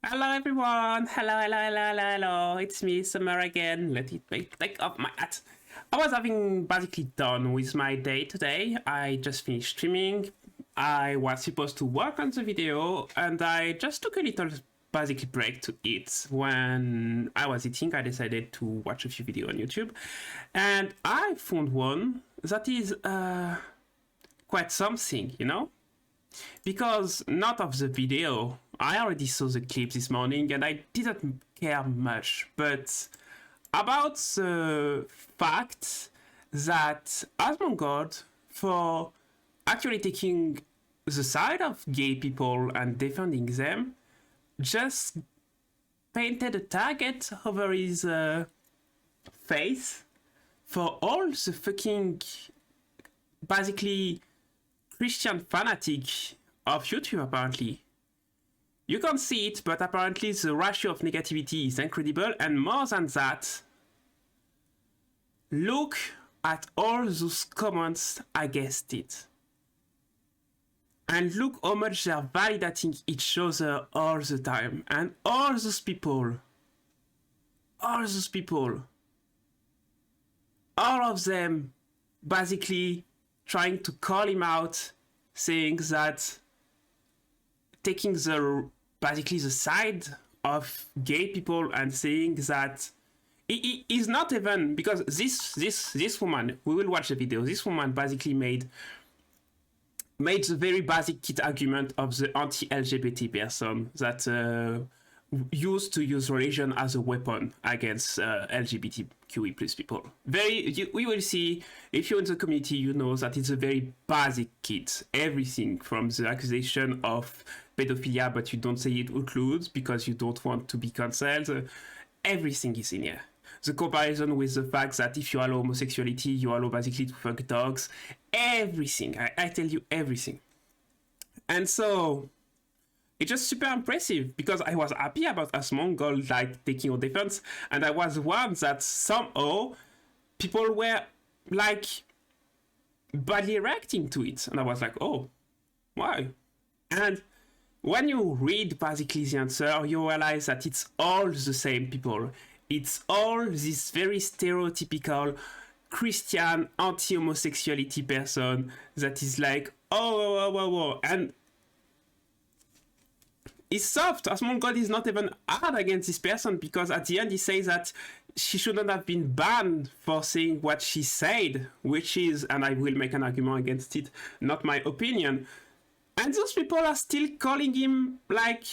Hello everyone! Hello. It's me, Summer again. Let it take off my hat. I was having basically done with my day today. I just finished streaming. I was supposed to work on the video and I just took a little basically break to eat. When I was eating, I decided to watch a few videos on YouTube. And I found one that is quite something, you know? Because not of the video, I already saw the clip this morning and I didn't care much, but about the fact that Asmongold, for actually taking the side of gay people and defending them, just painted a target over his face for all the fucking basically Christian fanatic of YouTube, apparently. You can't see it, but apparently the ratio of negativity is incredible, and more than that, look at all those comments against it. And look how much they're validating each other all the time. And all those people, all of them basically trying to call him out, saying that taking the basically the side of gay people and saying that he is not even, because this woman, we will watch the video, this woman basically made the very basic kit argument of the anti-LGBT person that used to use religion as a weapon against LGBTQE plus people. We will see, if you're in the community, you know that it's a very basic kit. Everything from the accusation of pedophilia, but you don't say it includes because you don't want to be cancelled. Everything is in here. The comparison with the fact that if you allow homosexuality, you allow basically to fuck dogs. Everything. I tell you everything. And so it's just super impressive because I was happy about Asmongold like taking a defense, and I was one that somehow people were like badly reacting to it, and I was like, oh, why? And when you read basically the answer, you realize that it's all the same people. It's all this very stereotypical Christian anti-homosexuality person that is like, oh, and it's soft. Asmongold is not even hard against this person because at the end he says that she shouldn't have been banned for saying what she said, which is, and I will make an argument against it, not my opinion. And those people are still calling him like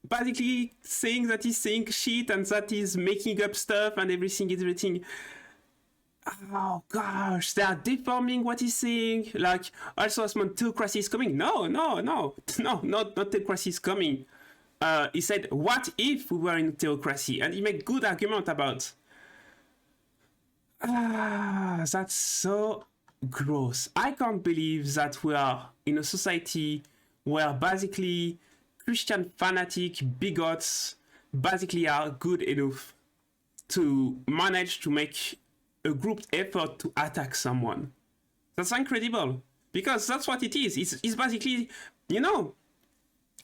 basically saying that he's saying shit and that he's making up stuff and everything. Oh gosh, they are deforming what he's saying. Like, also Asmon, theocracy is coming. No, not theocracy is coming. He said, what if we were in theocracy? And he made good argument about. That's so gross. I can't believe that we are in a society where basically Christian fanatic bigots basically are good enough to manage to make a grouped effort to attack someone. That's incredible because that's what it is. It's basically, you know,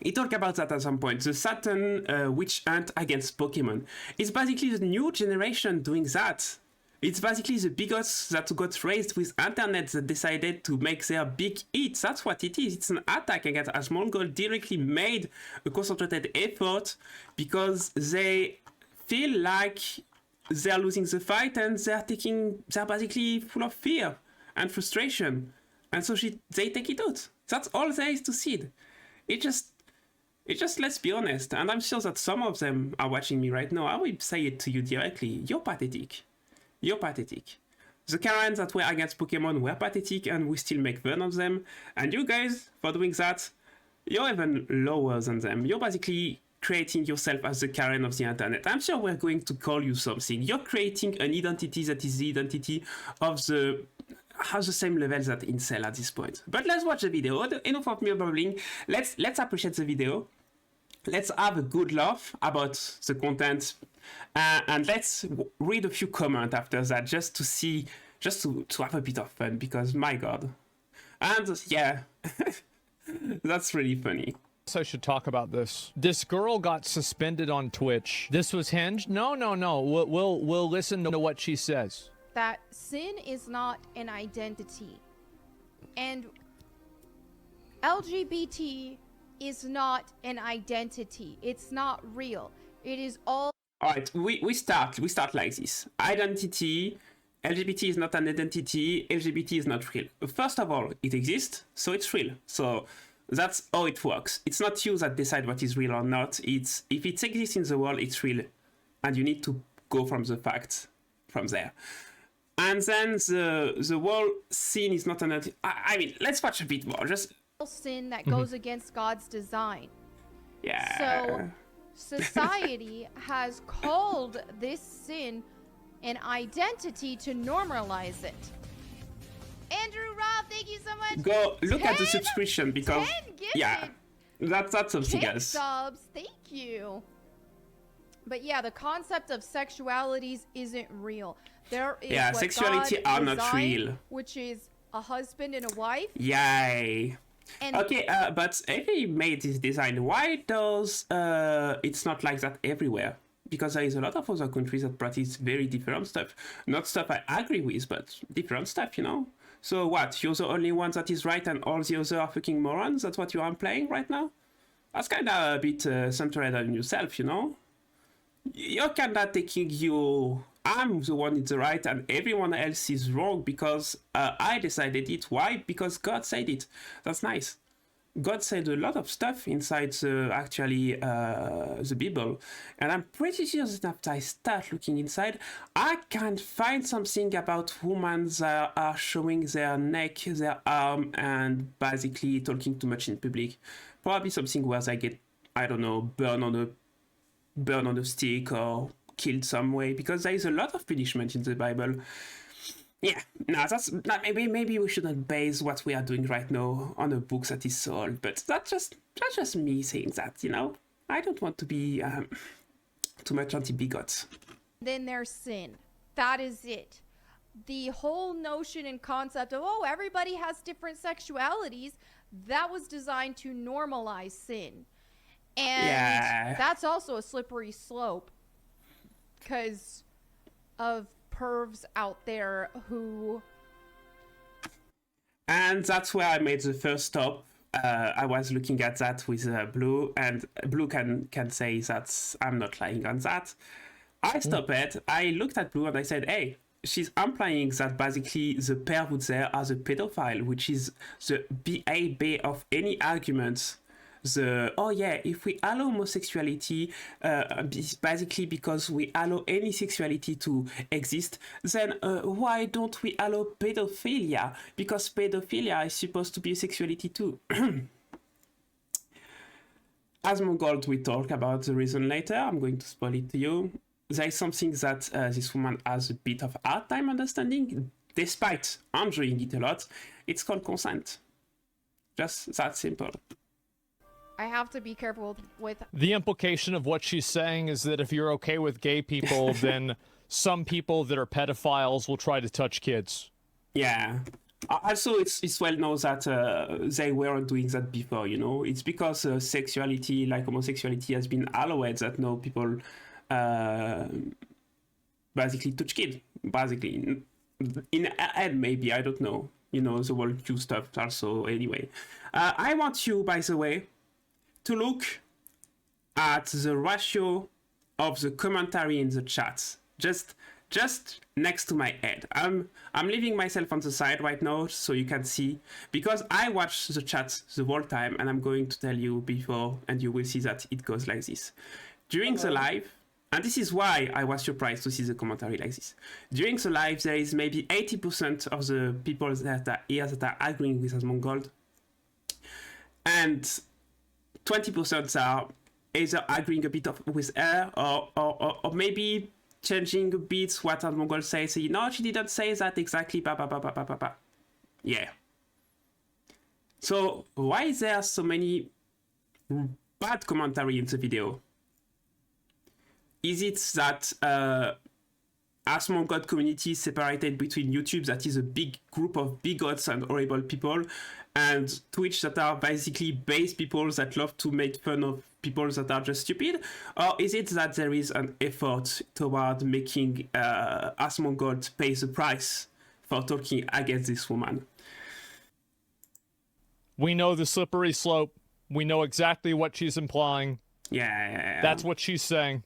he talked about that at some point. The Satan witch hunt against Pokemon. It's basically the new generation doing that. It's basically the bigots that got raised with internet that decided to make their big hits. That's what it is. It's an attack against Asmongold directly made a concentrated effort because they feel like they're losing the fight and they're basically full of fear and frustration. And so they take it out. That's all there is to see. It just, let's be honest. And I'm sure that some of them are watching me right now. I will say it to you directly. You're pathetic. You're pathetic. The Karens that were against Pokemon were pathetic and we still make fun of them. And you guys, for doing that, you're even lower than them. You're basically creating yourself as the Karen of the internet. I'm sure we're going to call you something. You're creating an identity that is the identity of has the same level that incel at this point. But let's watch the video. Enough of me babbling. Let's appreciate the video. Let's have a good laugh about the content. And let's read a few comments after that just to see, just to have a bit of fun because my god. And yeah, that's really funny. I should talk about this. This girl got suspended on Twitch. This was hinged? No. We'll listen to what she says. That sin is not an identity. And LGBT is not an identity. It's not real. It is all. Alright, we start like this. Identity, LGBT is not an identity, LGBT is not real. First of all, it exists, so it's real. So that's how it works. It's not you that decide what is real or not. It's if it exists in the world, it's real. And you need to go from the facts from there. And then the whole sin is not an... I mean, let's watch a bit more. Just sin that goes against God's design. Yeah. So society has called this sin an identity to normalize it. Andrew Rob, thank you so much. Go look at the subscription because 10 gifted. Yeah, that's something else. Subs, thank you. But yeah, the concept of sexualities isn't real. There is what sexuality God are not designed, real. which is a husband and a wife. Yay. And okay, but if he made this design, why does it's not like that everywhere? Because there is a lot of other countries that practice very different stuff. Not stuff I agree with, but different stuff, you know? So what, you're the only one that is right and all the others are fucking morons? That's what you're implying right now? That's kind of a bit centered on yourself, you know? You're kind of taking I'm the one in the right and everyone else is wrong because I decided it. Why? Because God said it. That's nice. God said a lot of stuff inside the Bible, and I'm pretty sure that after I start looking inside, I can find something about women that are showing their neck, their arm, and basically talking too much in public. Probably something where they get, I don't know, burned on a stick or killed some way, because there is a lot of punishment in the Bible. Yeah, no, maybe we shouldn't base what we are doing right now on a book that is so old, but that's just me saying that, you know? I don't want to be too much anti-bigots. then there's sin. That is it. The whole notion and concept of, oh, everybody has different sexualities, that was designed to normalize sin. And that's also a slippery slope because of pervs out there who... And that's where I made the first stop. I was looking at that with Blue, and Blue can say that I'm not lying on that. I stopped it. I looked at Blue and I said, hey, she's implying that basically the pervert there are the pedophile, which is the BAB of any argument. If we allow homosexuality, basically because we allow any sexuality to exist, then why don't we allow pedophilia? Because pedophilia is supposed to be a sexuality too. Asmongold, we talk about the reason later. I'm going to spoil it to you. There is something that this woman has a bit of hard time understanding, despite enjoying it a lot. It's called consent. Just that simple. I have to be careful with... The implication of what she's saying is that if you're okay with gay people, then some people that are pedophiles will try to touch kids. Yeah. Also, it's well known that they weren't doing that before, you know? It's because sexuality, like homosexuality, has been allowed that now people basically touch kids. Basically. In a head, maybe, I don't know. You know, the whole Q stuff also, anyway. I want you, by the way, to look at the ratio of the commentary in the chat, just next to my head. I'm leaving myself on the side right now so you can see, because I watch the chat the whole time, and I'm going to tell you before, and you will see that it goes like this. During the live, and this is why I was surprised to see the commentary like this. During the live, there is maybe 80% of the people that are here that are agreeing with Asmongold, and 20% are either agreeing a bit with her or maybe changing a bit what Asmongold says. No, she didn't say that exactly. Yeah. So why is there so many bad commentary in the video? Is it that Asmongold community separated between YouTube, that is a big group of bigots and horrible people, and Twitch, that are basically base people that love to make fun of people that are just stupid? Or is it that there is an effort toward making Asmongold pay the price for talking against this woman? We know the slippery slope. We know exactly what she's implying. Yeah. That's what she's saying.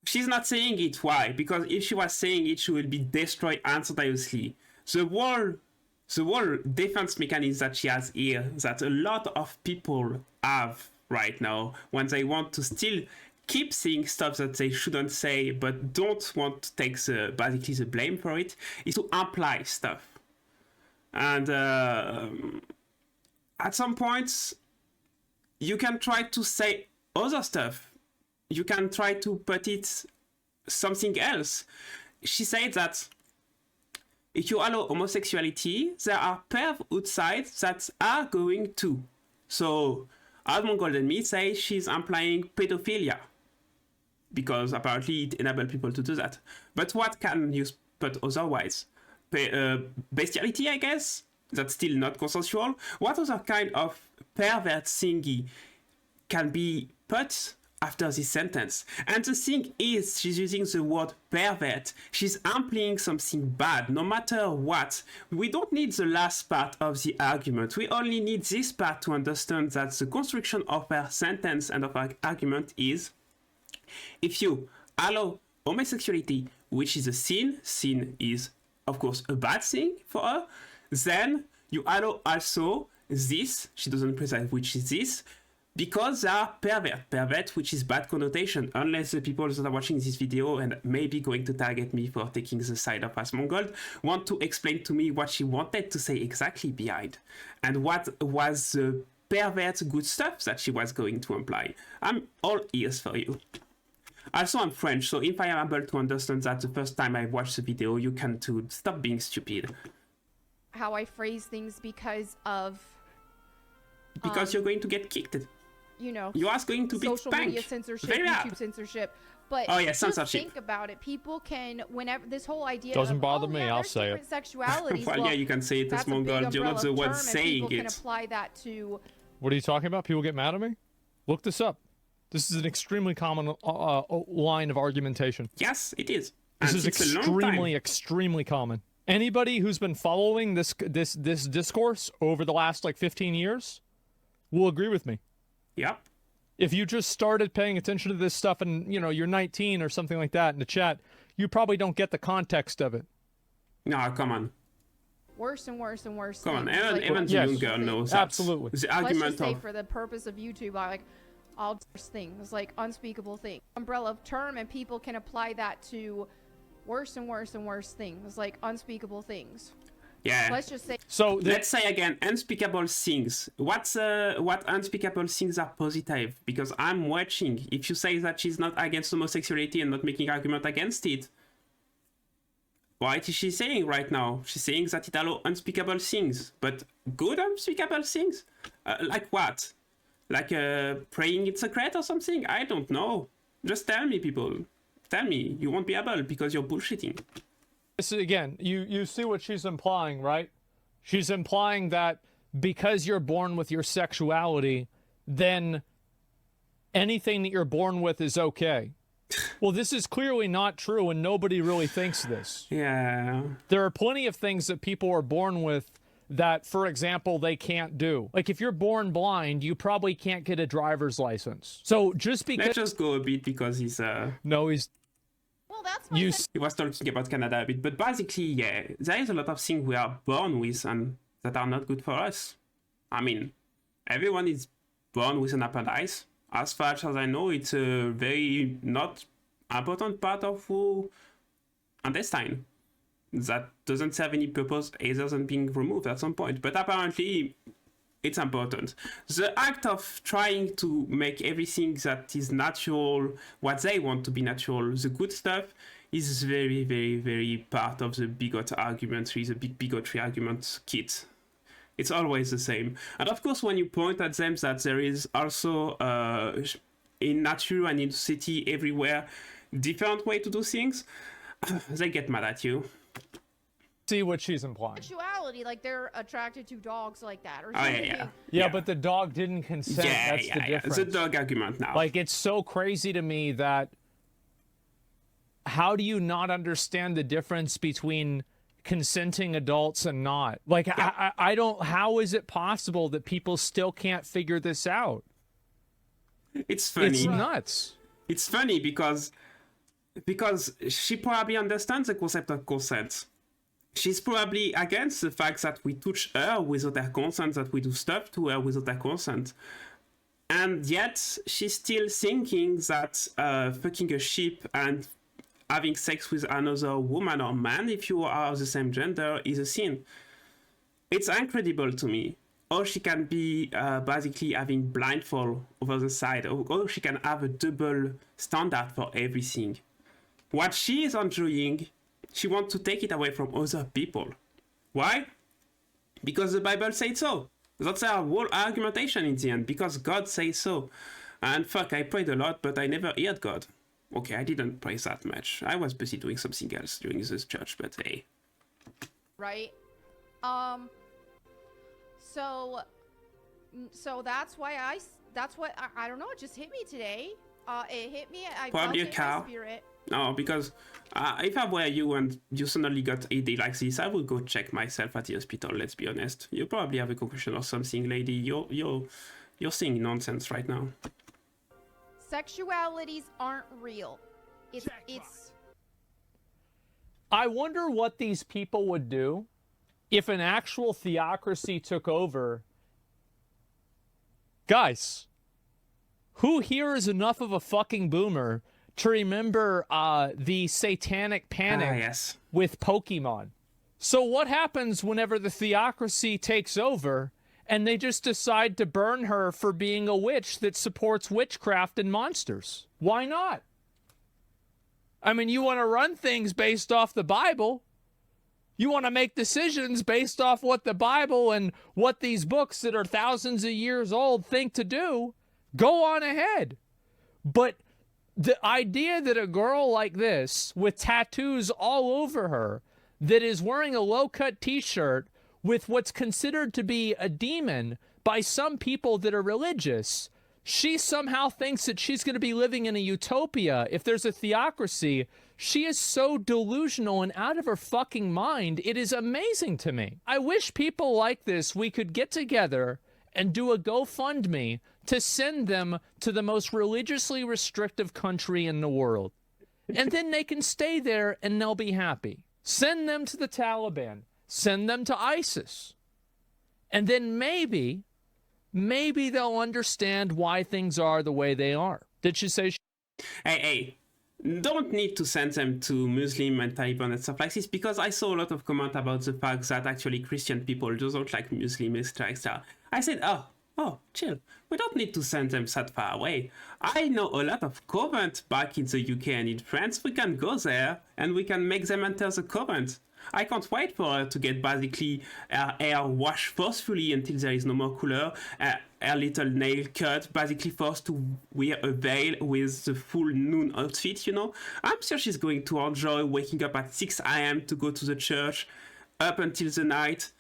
She's not saying it. Why? Because if she was saying it, she will be destroyed instantaneously. The whole defense mechanism that she has here, that a lot of people have right now, when they want to still keep saying stuff that they shouldn't say, but don't want to take basically the blame for it, is to imply stuff. And at some points, you can try to say other stuff. You can try to put it something else. She said that if you allow homosexuality, there are perv outside that are going to. So Asmongold and me say she's implying pedophilia, because apparently it enables people to do that. But what can you put otherwise? Bestiality, I guess? That's still not consensual. What other kind of pervert thingy can be put after this sentence? And the thing is, she's using the word pervert. She's implying something bad, no matter what. We don't need the last part of the argument. We only need this part to understand that the construction of her sentence and of her argument is, if you allow homosexuality, which is a sin is, of course, a bad thing for her, then you allow also this, she doesn't precise which is this, because they are pervert, which is bad connotation, unless the people that are watching this video and maybe going to target me for taking the side of Asmongold want to explain to me what she wanted to say exactly behind, and what was the pervert good stuff that she was going to imply. I'm all ears for you. Also, I'm French, so if I am able to understand that the first time I watch the video, you can too. Stop being stupid. How I phrase things because of... Because you're going to get kicked. You know, you are going to be social spanked. media censorship, Very YouTube hard. Censorship. But oh yeah, just censorship. think about it. People can, whenever this whole idea doesn't of, bother oh, me. yeah, I'll there's say different it. sexualities. Well, yeah, you can say it as Asmongold. You're not the one saying people it. Can apply that to. What are you talking about? People get mad at me? Look this up. This is an extremely common line of argumentation. Yes, it is. This is extremely common. Anybody who's been following this discourse over the last like 15 years will agree with me. Yep. If you just started paying attention to this stuff and, you know, you're 19 or something like that in the chat, you probably don't get the context of it. No, come on. Worse and worse and worse. Come on, things. even the young girl knows that. Absolutely. The Let's argument just say of... for the purpose of YouTube, I like all things, like unspeakable things. Umbrella term, and people can apply that to worse and worse and worse things, like unspeakable things. Yeah. Let's just say. So let's say again, unspeakable things. What unspeakable things are positive? Because I'm watching. If you say that she's not against homosexuality and not making argument against it, what is she saying right now? She's saying that it allows unspeakable things, but good unspeakable things? Like what? Like praying in secret or something? I don't know. Just tell me, people. Tell me. You won't be able because you're bullshitting. This is, again, you see what she's implying, right? She's implying that because you're born with your sexuality, then anything that you're born with is okay. Well, this is clearly not true, and nobody really thinks this. Yeah. There are plenty of things that people are born with that, for example, they can't do. Like, if you're born blind, you probably can't get a driver's license. So just because... Let's just go a bit because he's... No, he's... Well, that's my He was talking about Canada a bit, but basically, yeah, there is a lot of things we are born with and that are not good for us. I mean, everyone is born with an appendix. As far as I know, it's a very not important part of our intestine that doesn't serve any purpose other than being removed at some point. But apparently, it's important. The act of trying to make everything that is natural, what they want to be natural, the good stuff, is very, very, very part of the bigot argument, the big bigotry argument kit. It's always the same. And of course, when you point at them that there is also in nature and in city everywhere different way to do things, they get mad at you. See what she's implying. Sexuality, like they're attracted to dogs like that, or Oh, something. Yeah, but the dog didn't consent. That's the difference. The dog argument now. Like, it's so crazy to me that how do you not understand the difference between consenting adults and not? Like, I don't, how is it possible that people still can't figure this out? It's funny. It's nuts. It's funny because she probably understands the concept of consent. She's probably against the fact that we touch her without her consent, that we do stuff to her without her consent. And yet, she's still thinking that fucking a sheep and having sex with another woman or man, if you are the same gender, is a sin. It's incredible to me. Or she can be basically having blindfold over the side, or she can have a double standard for everything. What she is enjoying, she wants to take it away from other people. Why? Because the Bible says so. That's our whole argumentation in the end, because God says so. And fuck, I prayed a lot, but I never heard God. Okay, I didn't pray that much. I was busy doing something else during this church, but hey. Right? So that's why I don't know, it just hit me today. It hit me, I Probably felt a it cow. in my spirit. No, because if I were you and you suddenly got a day like this, I would go check myself at the hospital, let's be honest. You probably have a concussion or something, lady. You're saying nonsense right now. Sexualities aren't real. It's I wonder what these people would do if an actual theocracy took over. Guys, who here is enough of a fucking boomer to remember the satanic panic Yes. with Pokemon? So what happens whenever the theocracy takes over and they just decide to burn her for being a witch that supports witchcraft and monsters? Why not? I mean, you want to run things based off the Bible. You want to make decisions based off what the Bible and what these books that are thousands of years old think to do. Go on ahead. But the idea that a girl like this, with tattoos all over her, that is wearing a low-cut t-shirt with what's considered to be a demon by some people that are religious, she somehow thinks that she's going to be living in a utopia if there's a theocracy. She is so delusional and out of her fucking mind. It is amazing to me. I wish people like this, we could get together and do a GoFundMe to send them to the most religiously restrictive country in the world. And then they can stay there and they'll be happy. Send them to the Taliban. Send them to ISIS. And then maybe they'll understand why things are the way they are. Did she say? Hey, don't need to send them to Muslim and Taliban and stuff like this, because I saw a lot of comment about the fact that actually Christian people don't like Muslim, etc. I said, oh, chill. We don't need to send them that far away. I know a lot of convents back in the UK and in France. We can go there and we can make them enter the convent. I can't wait for her to get basically her hair washed forcefully until there is no more color, her little nail cut, basically forced to wear a veil with the full noon outfit, you know. I'm sure she's going to enjoy waking up at 6 a.m. to go to the church up until the night.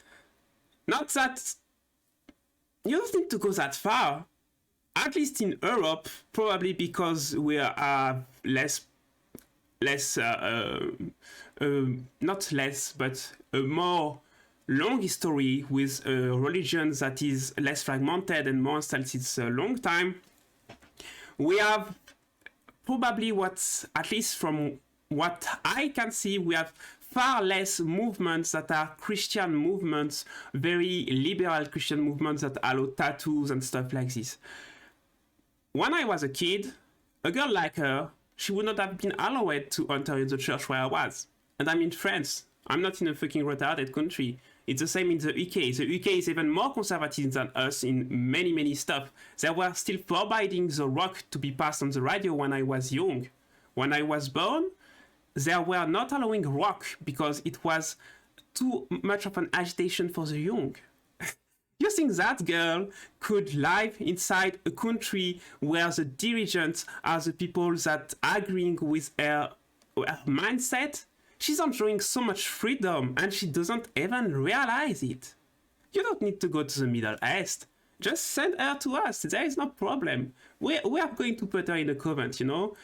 Not that you don't need to go that far, at least in Europe, probably because we are not less, but a more long history with a religion that is less fragmented and more installed since a long time. We have probably at least from what I can see, we have far less movements that are Christian movements, very liberal Christian movements that allow tattoos and stuff like this. When I was a kid, a girl like her, she would not have been allowed to enter the church where I was. And I'm in France. I'm not in a fucking retarded country. It's the same in the UK. The UK is even more conservative than us in many, many stuff. They were still forbidding the rock to be passed on the radio when I was young. When I was born, they were not allowing rock because it was too much of an agitation for the young. You think that girl could live inside a country where the dirigents are the people that are agreeing with her her mindset, she's enjoying so much freedom and she doesn't even realize it. You don't need to go to the Middle East. Just send her to us. There is no problem. We are going to put her in a convent, you know?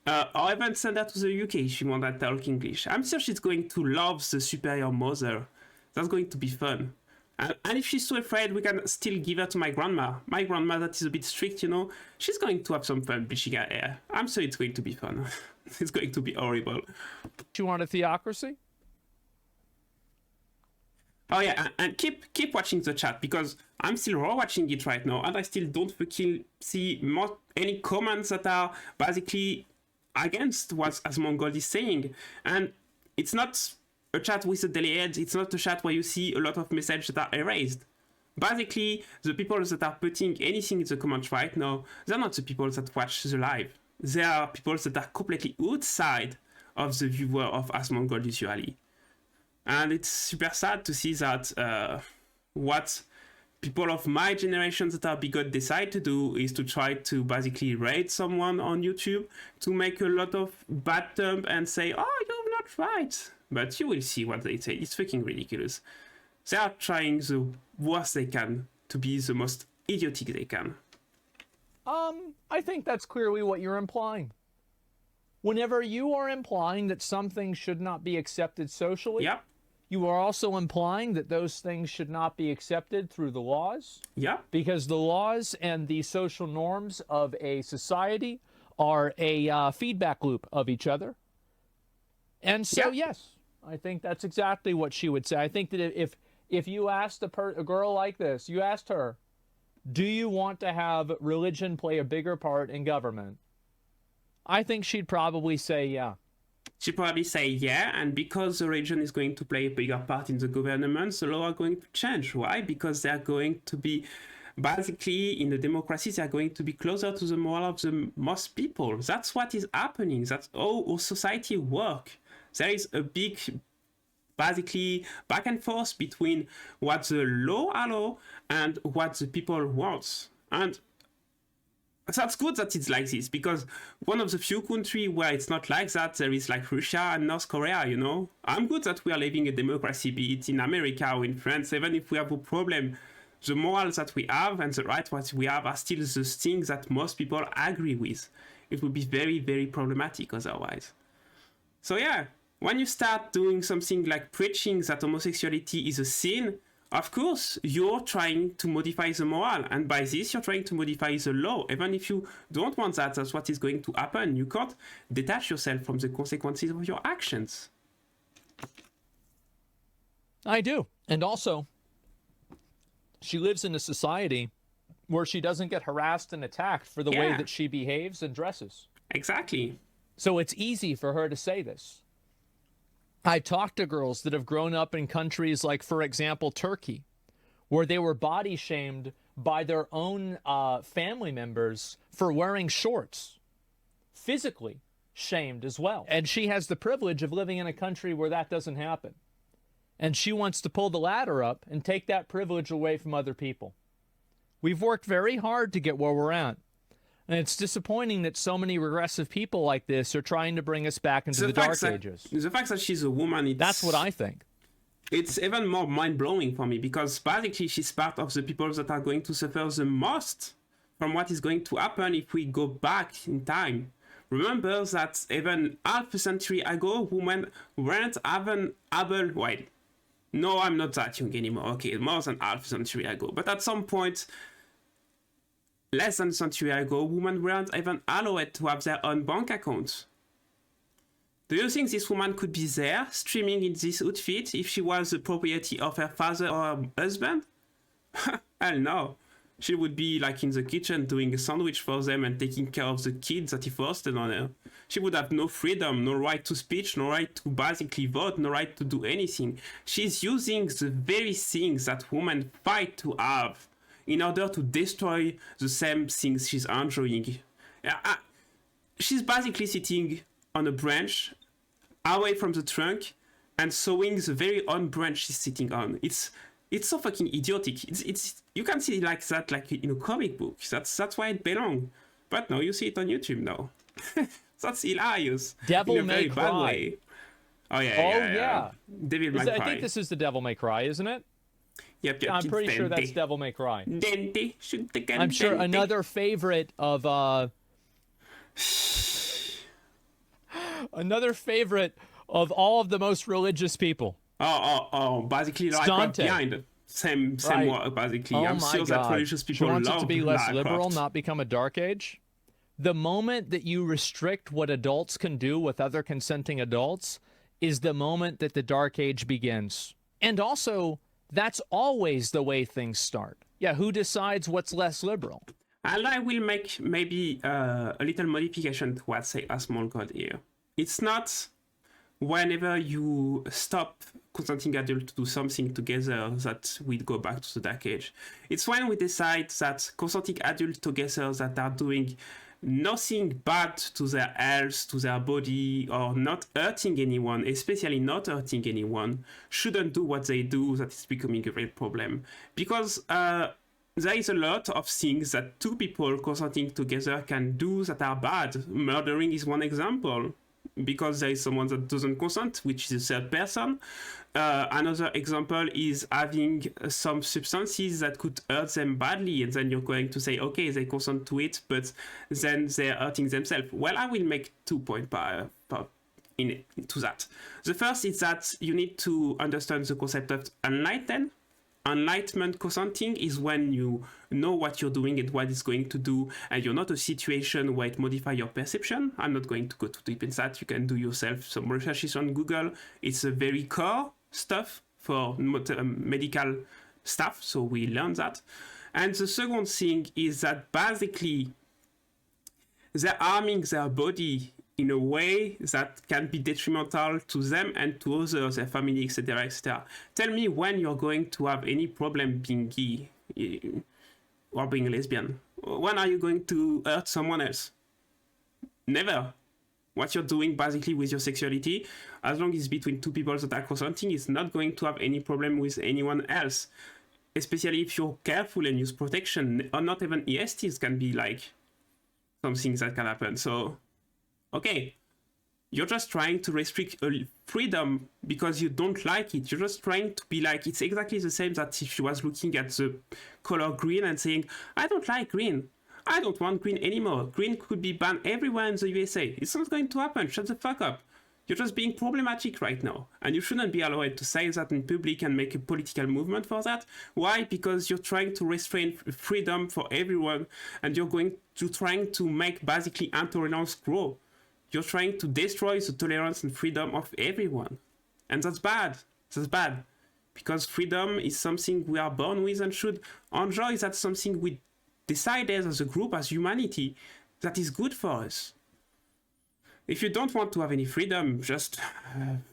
Or even send her to the UK if she wants to talk English. I'm sure she's going to love the superior mother. That's going to be fun. And if she's so afraid, we can still give her to my grandma. My grandma that is a bit strict, you know? She's going to have some fun bleaching her hair. I'm sure it's going to be fun. It's going to be horrible. Do you want a theocracy? Oh yeah, and keep watching the chat because I'm still watching it right now and I still don't fucking see any comments that are basically against what Asmongold is saying. And it's not a chat with a daily edge, it's not a chat where you see a lot of messages that are erased. Basically, the people that are putting anything in the comments right now, they're not the people that watch the live. They are people that are completely outside of the viewer of Asmongold usually. And it's super sad to see that what people of my generation that are bigot decide to do is to try to basically raid someone on YouTube to make a lot of bad terms and say, oh, you're not right. But you will see what they say. It's fucking ridiculous. They are trying the worst they can to be the most idiotic they can. I think that's clearly what you're implying. Whenever you are implying that something should not be accepted socially, Yep. you are also implying that those things should not be accepted through the laws. Yep. Because the laws and the social norms of a society are a feedback loop of each other. And so, yes, I think that's exactly what she would say. I think that if you asked a girl like this, you asked her, do you want to have religion play a bigger part in government? I think she'd probably say yeah. She'd probably say yeah, and because the religion is going to play a bigger part in the government, the law are going to change. Why? Because they are going to be, basically, in the democracy, they are going to be closer to the moral of the most people. That's what is happening. That's how our society works. There is a big, basically, back and forth between what the law allows and what the people want. And that's good that it's like this, because one of the few countries where it's not like that, there is like Russia and North Korea, you know? I'm good that we are living a democracy, be it in America or in France, even if we have a problem. The morals that we have and the rights that we have are still the things that most people agree with. It would be very, very problematic otherwise. So yeah, when you start doing something like preaching that homosexuality is a sin, of course, you're trying to modify the moral, and by this, you're trying to modify the law. Even if you don't want that, that's what is going to happen. You can't detach yourself from the consequences of your actions. I do. And also, she lives in a society where she doesn't get harassed and attacked for the way that she behaves and dresses. Exactly. So it's easy for her to say this. I've talked to girls that have grown up in countries like, for example, Turkey, where they were body shamed by their own family members for wearing shorts, physically shamed as well. And she has the privilege of living in a country where that doesn't happen. And she wants to pull the ladder up and take that privilege away from other people. We've worked very hard to get where we're at. And it's disappointing that so many regressive people like this are trying to bring us back into the dark ages. The fact that she's a woman, that's what I think. It's even more mind-blowing for me, because basically she's part of the people that are going to suffer the most from what is going to happen if we go back in time. Remember that even half a century ago, women weren't even able... Wait, no, I'm not that young anymore. Okay, more than half a century ago. But at some point... less than a century ago, women weren't even allowed to have their own bank accounts. Do you think this woman could be there, streaming in this outfit, if she was the property of her father or her husband? Hell no. She would be like in the kitchen doing a sandwich for them and taking care of the kids that he fostered on her. She would have no freedom, no right to speech, no right to basically vote, no right to do anything. She's using the very things that women fight to have in order to destroy the same things she's enjoying. She's basically sitting on a branch away from the trunk and sewing the very own branch she's sitting on. It's so fucking idiotic. It's you can see it like that, like in a comic book. That's why it belongs. But no, you see it on YouTube now. That's hilarious. Devil in a May very bad Cry. way. Oh yeah, Oh, yeah. yeah. Devil May I Cry. think this is the Devil May Cry, isn't it? Yep, I'm it's pretty sure that's Dente. Devil May Cry. Dente, shoot the gun, I'm sure Dente. another favorite of all of the most religious people. Basically, like Dante. behind. Same Right. work, basically. Oh I'm my sure that God. religious She people wants love it to be less Lara liberal, Croft. not become a dark age. The moment that you restrict what adults can do with other consenting adults is the moment that the dark age begins. And also, that's always the way things start. Yeah, who decides what's less liberal? And I will make maybe a little modification to what say Asmongold here. It's not whenever you stop consenting adults to do something together that we go back to the dark age. It's when we decide that consenting adults together that are doing nothing bad to their health, to their body, or not hurting anyone, especially not hurting anyone, shouldn't do what they do, that is becoming a real problem. Because there is a lot of things that two people consenting together can do that are bad. Murdering is one example, because there is someone that doesn't consent, which is a third person. Another example is having some substances that could hurt them badly, and then you're going to say, okay, they consent to it, but then they're hurting themselves. Well, I will make 2 points to that. The first is that you need to understand the concept of enlightenment. Enlightenment consenting is when you know what you're doing and what it's going to do, and you're not a situation where it modifies your perception. I'm not going to go too deep in that. You can do yourself some researches on Google. It's a very core stuff for medical stuff, so we learn that. And the second thing is that basically they're harming their body in a way that can be detrimental to them and to others, their family, etc., etc. Tell me when you're going to have any problem being gay or being lesbian. When are you going to hurt someone else? Never. What you're doing basically with your sexuality, as long as it's between two people that are consenting, is not going to have any problem with anyone else. Especially if you're careful and use protection, or not even ESTs can be like something that can happen. So okay, you're just trying to restrict freedom because you don't like it. You're just trying to be like, it's exactly the same that if you was looking at the color green and saying, I don't like green. I don't want green anymore. Green could be banned everywhere in the USA. It's not going to happen. Shut the fuck up. You're just being problematic right now. And you shouldn't be allowed to say that in public and make a political movement for that. Why? Because you're trying to restrain freedom for everyone, and you're trying to make basically intolerance grow. You're trying to destroy the tolerance and freedom of everyone. And that's bad. That's bad. Because freedom is something we are born with and should enjoy. That's something we decided as a group, as humanity, that is good for us. If you don't want to have any freedom, just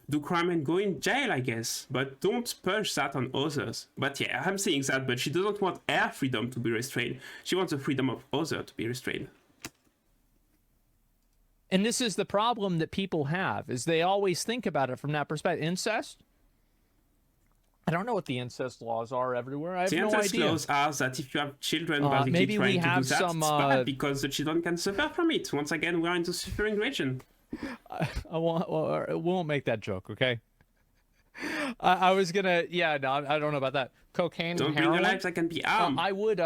do crime and go in jail, I guess. But don't push that on others. But yeah, I'm saying that, but she doesn't want her freedom to be restrained. She wants the freedom of others to be restrained. And this is the problem that people have, is they always think about it from that perspective. Incest? I don't know what the incest laws are everywhere. I have no idea. The incest laws are that if you have children basically maybe trying we to have do that, some, it's bad because the children can suffer from it. Once again, we are in the suffering region. I won't make that joke, okay? I was gonna, I don't know about that. Cocaine Don't and bring heroin. a life that can be harmed. I would,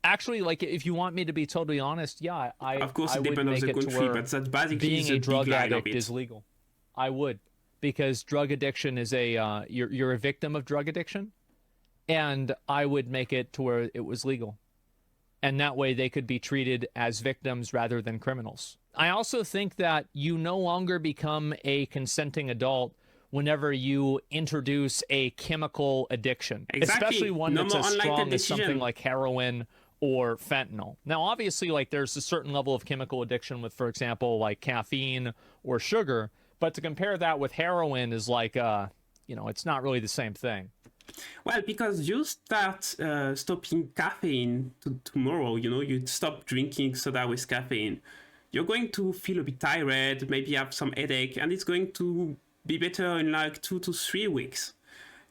actually, like, if you want me to be totally honest, yeah, of course, I it would depends on make the it to country, where but that's basically being the a drug big line of addict it. is legal. I would, because drug addiction is you're a victim of drug addiction, and I would make it to where it was legal, and that way they could be treated as victims rather than criminals. I also think that you no longer become a consenting adult whenever you introduce a chemical addiction, Exactly. especially one No that's more as strong unlighted as something decision. like heroin or fentanyl. Now, obviously, like, there's a certain level of chemical addiction with, for example, like caffeine or sugar, but to compare that with heroin is like, it's not really the same thing. Well, because you start stopping caffeine tomorrow, you stop drinking soda with caffeine, you're going to feel a bit tired, maybe have some headache, and it's going to be better in like 2 to 3 weeks.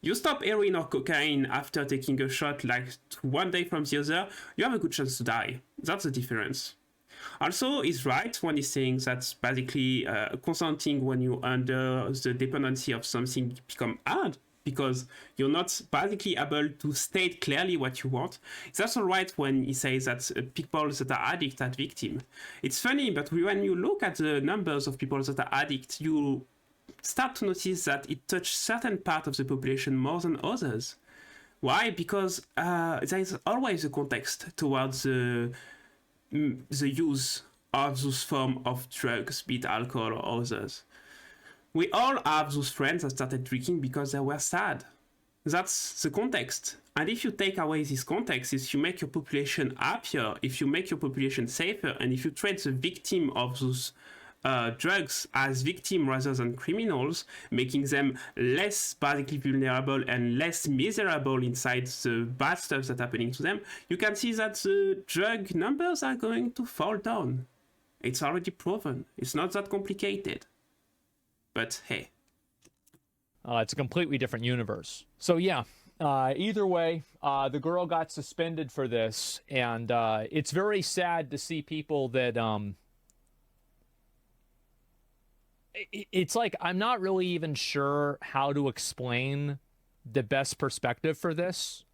You stop heroin or cocaine after taking a shot like one day from the other, you have a good chance to die. That's the difference. Also, he's right when he's saying that basically consenting when you're under the dependency of something become hard because you're not basically able to state clearly what you want. It's also right when he says that people that are addicts are victims. It's funny, but when you look at the numbers of people that are addicts, you start to notice that it touches certain part of the population more than others. Why? Because there is always a context towards the use of those form of drugs, be it alcohol or others. We all have those friends that started drinking because they were sad. That's the context. And if you take away this context, if you make your population happier, if you make your population safer, and if you treat the victim of those drugs as victims rather than criminals, making them less basically vulnerable and less miserable inside the bad stuff that's happening to them, you can see that the drug numbers are going to fall down. It's already proven. It's not that complicated. But hey. It's a completely different universe. So yeah, either way, the girl got suspended for this, and it's very sad to see people that it's like I'm not really even sure how to explain the best perspective for this,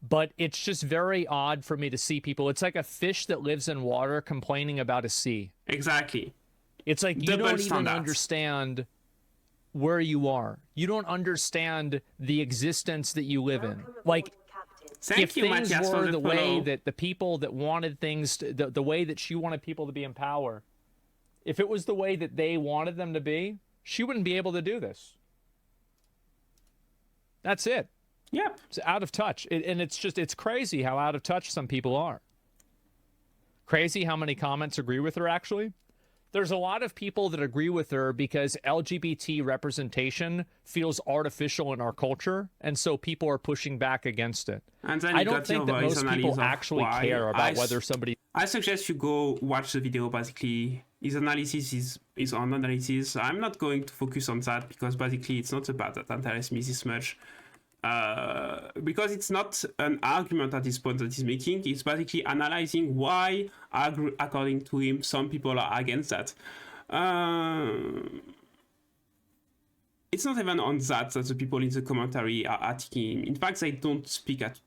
but it's just very odd for me to see people. It's like a fish that lives in water complaining about a sea. Exactly. It's like you Double don't even standards. understand where you are. You don't understand the existence that you live in. Like, Thank if you, things Matthias, for were the the way follow. that the people that wanted things, the way that she wanted people to be in power, if it was the way that they wanted them to be, she wouldn't be able to do this. That's it. Yep. It's out of touch. And it's crazy how out of touch some people are. Crazy how many comments agree with her, actually. There's a lot of people that agree with her because LGBT representation feels artificial in our culture, and so people are pushing back against it. And then I you don't got think your that voice most analysis people of actually why. care about whether somebody... I suggest you go watch the video. Basically, his analysis is his own analysis. I'm not going to focus on that because basically it's not about that interests me this much. Because it's not an argument at this point that he's making. It's basically analyzing why, according to him, some people are against that. It's not even on that the people in the commentary are attacking him. In fact, they don't speak at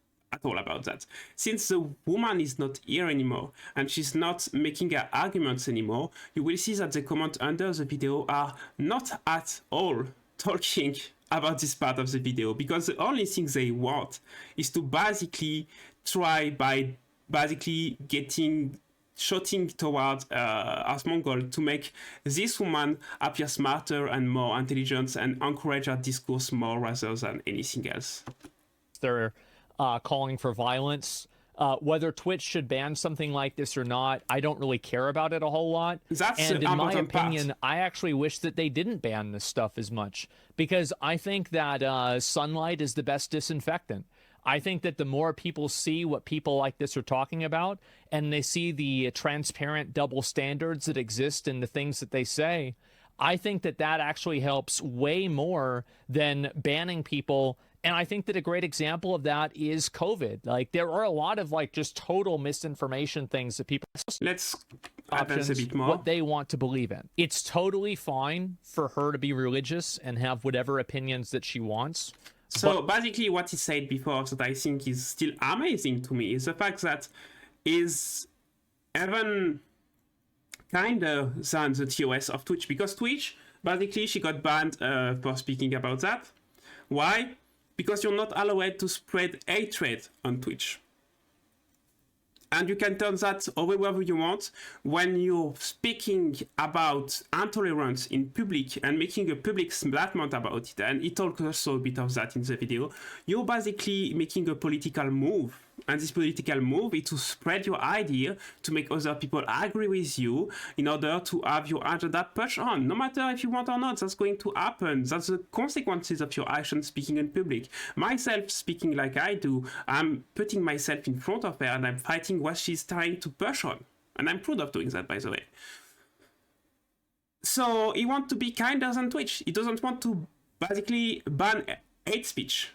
all about that. Since the woman is not here anymore and she's not making her arguments anymore, you will see that the comments under the video are not at all talking about this part of the video, because the only thing they want is to basically try by basically shooting towards Asmongold to make this woman appear smarter and more intelligent and encourage her discourse more rather than anything else. They're calling for violence. Whether Twitch should ban something like this or not, I don't really care about it a whole lot. That's and the in my important opinion, part. I actually wish that they didn't ban this stuff as much, because I think that sunlight is the best disinfectant. I think that the more people see what people like this are talking about, and they see the transparent double standards that exist in the things that they say, I think that that actually helps way more than banning people. And I think that a great example of that is COVID. Like, there are a lot of like just total misinformation things that people Let's advance a bit more. what they want to believe in. It's totally fine for her to be religious and have whatever opinions that she wants. So basically what he said before that I think is still amazing to me is the fact that is even kinder than the TOS of Twitch, because Twitch, basically she got banned for speaking about that. Why? Because you're not allowed to spread hatred on Twitch. And you can turn that however you want. When you're speaking about intolerance in public and making a public statement about it, and he talked also a bit of that in the video, you're basically making a political move. And this political move is to spread your idea, to make other people agree with you, in order to have your agenda pushed on. No matter if you want or not, that's going to happen. That's the consequences of your actions speaking in public. Myself speaking like I do, I'm putting myself in front of her and I'm fighting what she's trying to push on. And I'm proud of doing that, by the way. So he wants to be kinder than Twitch. He doesn't want to basically ban hate speech.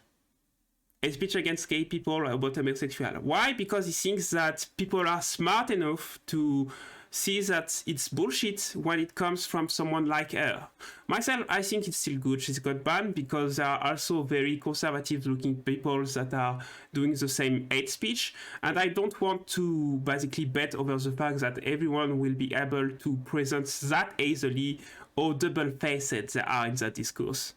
a speech against gay people about homosexual. Why? Because he thinks that people are smart enough to see that it's bullshit when it comes from someone like her. Myself, I think it's still good she's got banned because there are also very conservative looking people that are doing the same hate speech, and I don't want to basically bet over the fact that everyone will be able to present that easily or double-faced they are in that discourse.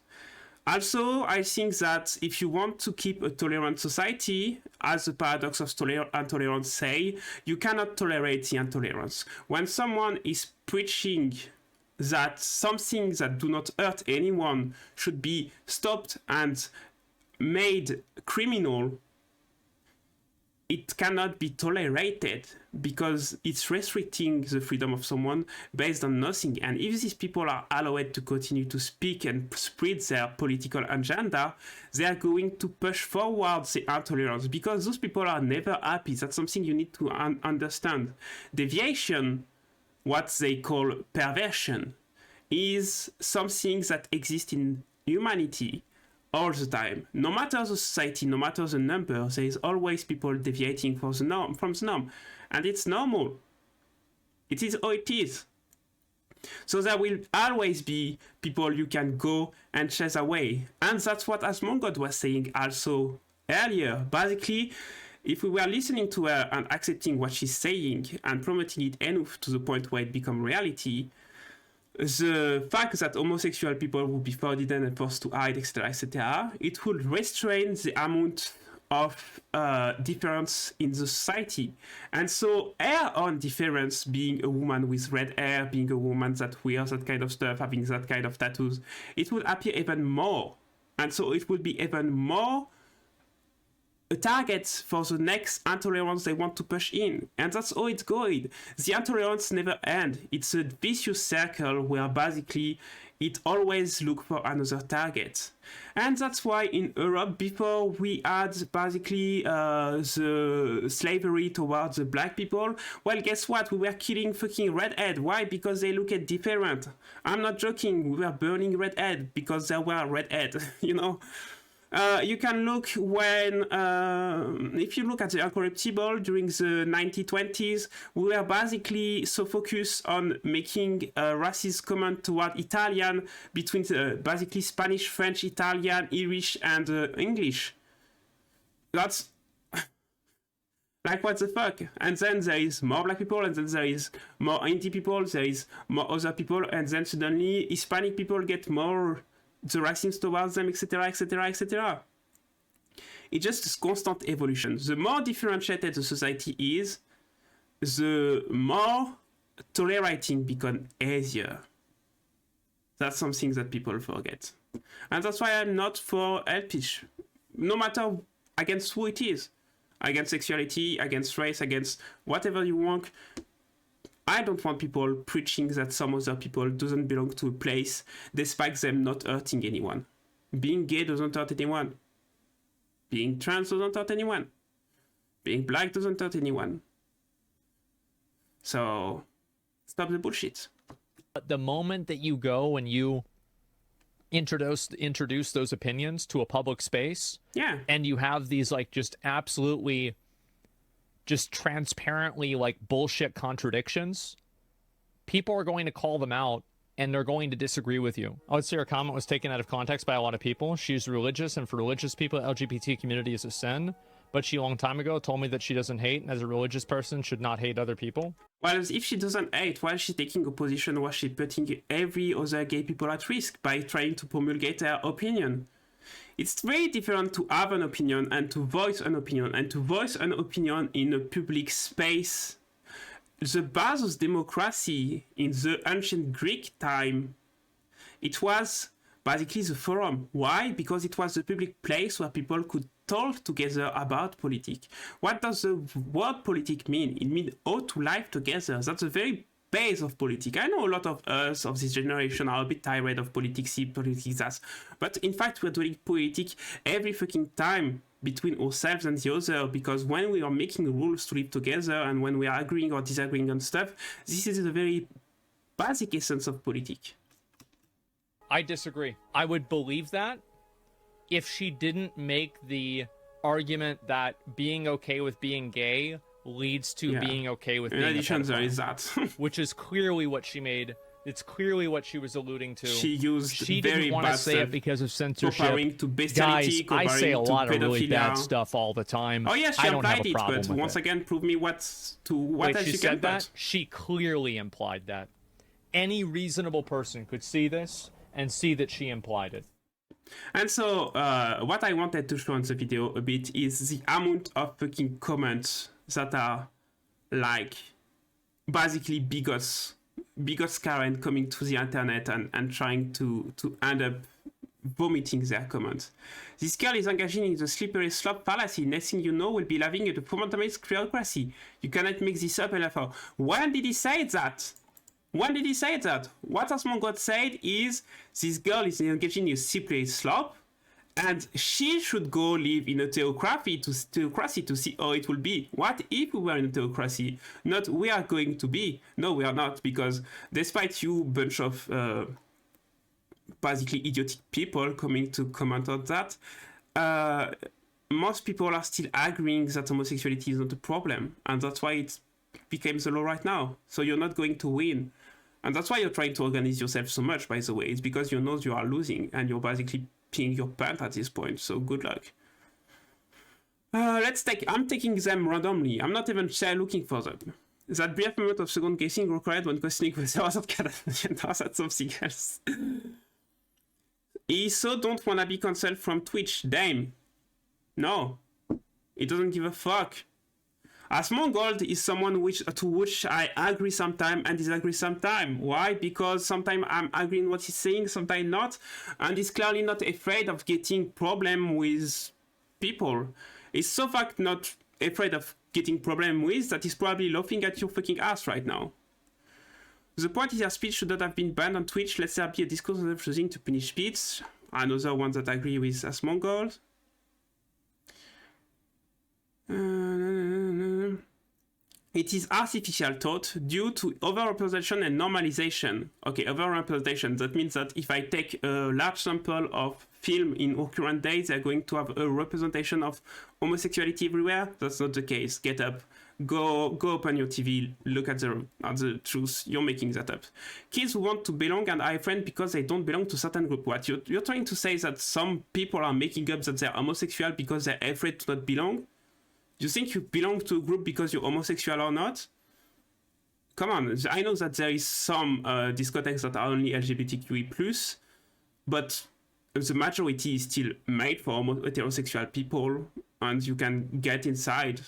Also, I think that if you want to keep a tolerant society, as the paradox of intolerance say, you cannot tolerate the intolerance. When someone is preaching that something that do not hurt anyone should be stopped and made criminal, it cannot be tolerated because it's restricting the freedom of someone based on nothing. And if these people are allowed to continue to speak and spread their political agenda, they are going to push forward the intolerance because those people are never happy. That's something you need to understand. Deviation, what they call perversion, is something that exists in humanity all the time. No matter the society, no matter the number, there is always people deviating from the norm. And it's normal. It is how it is. So there will always be people you can go and chase away. And that's what Asmongold was saying also earlier. Basically, if we were listening to her and accepting what she's saying and promoting it enough to the point where it becomes reality, the fact that homosexual people would be forbidden and forced to hide, etc., it would restrain the amount of difference in the society. And so her own difference, being a woman with red hair, being a woman that wears that kind of stuff, having that kind of tattoos, it would appear even more. And so it would be even more a target for the next intolerance they want to push in. And that's how it's going. The intolerance never ends. It's a vicious circle where basically it always looks for another target. And that's why in Europe, before we had basically the slavery towards the black people, well, guess what? We were killing fucking redhead. Why? Because they look at different. I'm not joking. We were burning redhead because they were redhead, you know? You can look when, if you look at the Incorruptible during the 1920s, we were basically so focused on making a racist comment toward Italian between basically Spanish, French, Italian, Irish, and English. That's like, what the fuck? And then there is more black people, and then there is more Hindi people, there is more other people, and then suddenly Hispanic people get more the racism towards them, etc., etc., etc. It's just a constant evolution. The more differentiated the society is, the more tolerating becomes easier. That's something that people forget. And that's why I'm not for hate speech. No matter against who it is. Against sexuality, against race, against whatever you want. I don't want people preaching that some other people doesn't belong to a place despite them not hurting anyone. Being gay doesn't hurt anyone. Being trans doesn't hurt anyone. Being black doesn't hurt anyone. So, stop the bullshit. But the moment that you go and you introduce those opinions to a public space, yeah, and you have these like just absolutely just transparently like bullshit contradictions, people are going to call them out and they're going to disagree with you. I would say her comment was taken out of context by a lot of people. She's religious, and for religious people, LGBT community is a sin. But she a long time ago told me that she doesn't hate, and as a religious person should not hate other people. Well, if she doesn't hate, why is she taking a position where she's putting every other gay people at risk by trying to promulgate her opinion? It's very different to have an opinion and to voice an opinion, and to voice an opinion in a public space. The base of democracy in the ancient Greek time, it was basically the forum. Why? Because it was a public place where people could talk together about politics. What does the word politic mean? It means how to live together. That's the very base of politics. I know a lot of us of this generation are a bit tired of politics, that. But in fact, we're doing politics every fucking time between ourselves and the other, because when we are making rules to live together and when we are agreeing or disagreeing on stuff, this is the very basic essence of politics. I disagree. I would believe that if she didn't make the argument that being okay with being gay leads to being okay with In being addition, a there pedophile, is that. which is clearly what she made. It's clearly what she was alluding to. She used She very didn't want to bad say stuff, it because of censorship. comparing to bestiality, Guys, I say a comparing to lot of really bad pedophilia. stuff all the time. Oh yeah, she I don't have implied a it, problem but with once it. again, prove me what Wait, else she you said can that? put. She clearly implied that. Any reasonable person could see this and see that she implied it. And so, what I wanted to show in the video a bit is the amount of fucking comments that are like basically bigots Karen coming to the internet and trying to end up vomiting their comments. This girl is engaging in the slippery slope fallacy. Next thing you know, will be living in a fundamentalist bureaucracy. You cannot make this up enough. When did he say that? When did he say that? What Asmongold said is this girl is engaging in a slippery slope, and she should go live in a theocracy to see how it will be. What if we were in a theocracy? Not we are going to be. No, we are not, because despite you bunch of basically idiotic people coming to comment on that, most people are still agreeing that homosexuality is not a problem, and that's why it became the law right now. So you're not going to win. And that's why you're trying to organize yourself so much, by the way. It's because you know you are losing, and you're basically peeing your pants at this point, so good luck. I'm taking them randomly. I'm not even looking for them. That brief moment of second guessing required when questioning whether was not Canadian, that's something else. He so don't wanna be cancelled from Twitch, damn. No. He doesn't give a fuck. Asmongold is someone to which I agree sometime and disagree sometime. Why? Because sometimes I'm agreeing what he's saying, sometimes not. And he's clearly not afraid of getting problem with people. He's so fact not afraid of getting problem with that he's probably laughing at your fucking ass right now. The point is your speech should not have been banned on Twitch. Let there be a discourse of choosing to punish speech. Another one that I agree with Asmongold. It is artificial thought due to overrepresentation and normalization. Okay, overrepresentation, that means that if I take a large sample of film in our current days, they're going to have a representation of homosexuality everywhere. That's not the case. Get up. Go open your TV, look at the truth. You're making that up. Kids who want to belong and are friends because they don't belong to certain group. What? You're trying to say that some people are making up that they're homosexual because they're afraid to not belong? You think you belong to a group because you're homosexual or not? Come on, I know that there is some discotheques that are only LGBTQI+, but the majority is still made for heterosexual people, and you can get inside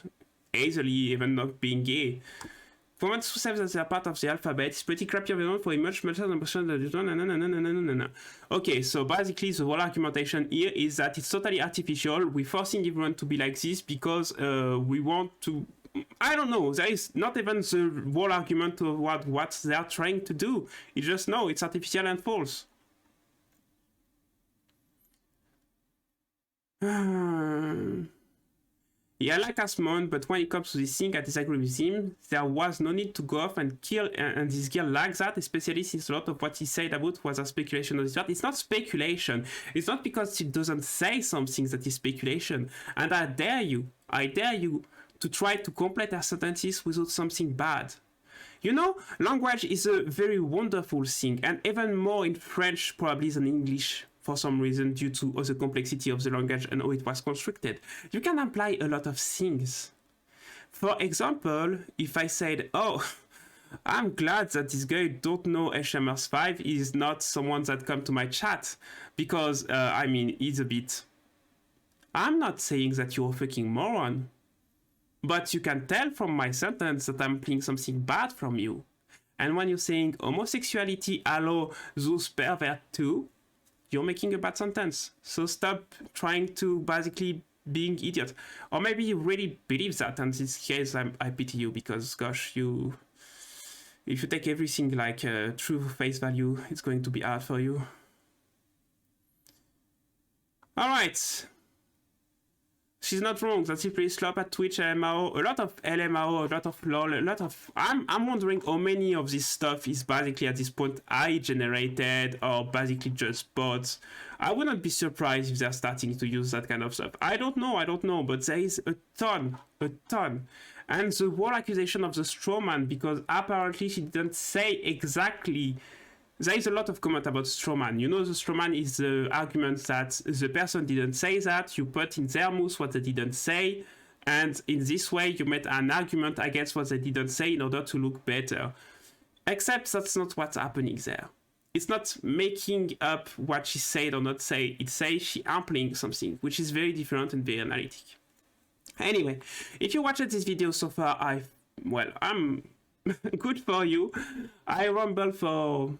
easily, even not being gay. For one to say that they are part of the alphabet, it's pretty crappy environment for a much better than Okay, so basically the whole argumentation here is that it's totally artificial. We're forcing everyone to be like this because we want to... I don't know, there is not even the whole argument of what they are trying to do. You just know it's artificial and false. Yeah, I like Asmon, but when it comes to this thing, I disagree with him. There was no need to go off and kill and this girl like that, especially since a lot of what he said about was a speculation on his part. It's not speculation. It's not because she doesn't say something that is speculation. And I dare you to try to complete her sentences without something bad. You know, language is a very wonderful thing, and even more in French probably than English. For some reason, due to the complexity of the language and how it was constructed. You can apply a lot of things. For example, if I said, oh, I'm glad that this guy don't know HMS5 is not someone that come to my chat, because, I mean, he's a bit... I'm not saying that you're a fucking moron, but you can tell from my sentence that I'm playing something bad from you. And when you're saying homosexuality allow those pervert too, you're making a bad sentence. So stop trying to basically being idiot. Or maybe you really believe that, and in this case I pity you, because gosh, if you take everything like true face value, it's going to be hard for you. Alright. she's not wrong. That's simply slop at Twitch LMAO, a lot of LMAO, a lot of LOL, a lot of... I'm wondering how many of this stuff is basically at this point AI generated or basically just bots. I wouldn't be surprised if they're starting to use that kind of stuff. I don't know, but there is a ton. And the whole accusation of the strawman, because apparently she didn't say exactly... There is a lot of comment about strawman. You know, the strawman is the argument that the person didn't say that, you put in their mouth what they didn't say, and in this way you made an argument against what they didn't say in order to look better. Except that's not what's happening there. It's not making up what she said or not say. It says she implying something, which is very different and very analytic. Anyway, if you watched this video so far, I'm good for you. I rumbled for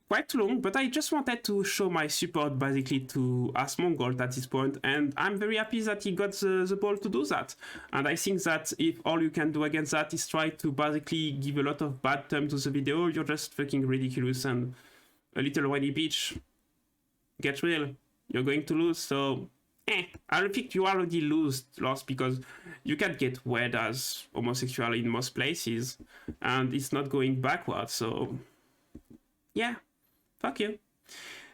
quite too long, but I just wanted to show my support basically to Asmongold at this point, and I'm very happy that he got the ball to do that. And I think that if all you can do against that is try to basically give a lot of bad terms to the video, you're just fucking ridiculous and a little whiny bitch. Get real. You're going to lose, so I think you already lost because you can't get wed as homosexual in most places, and it's not going backwards, so yeah. Fuck you.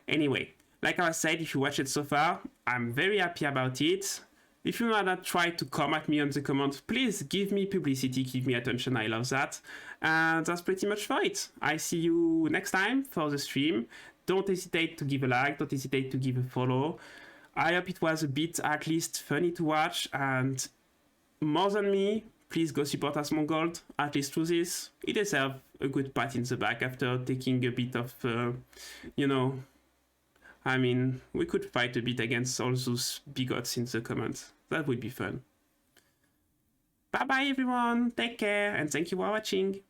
Anyway, like I said, if you watch it so far, I'm very happy about it. If you wanna try to come at me on the comments, please give me publicity, give me attention, I love that. And that's pretty much for it. I see you next time for the stream. Don't hesitate to give a like, don't hesitate to give a follow. I hope it was a bit at least funny to watch, and more than me, please go support Asmongold, at least through this. He deserves a good pat in the back after taking a bit of, you know, I mean, we could fight a bit against all those bigots in the comments. That would be fun. Bye bye everyone, take care, and thank you for watching.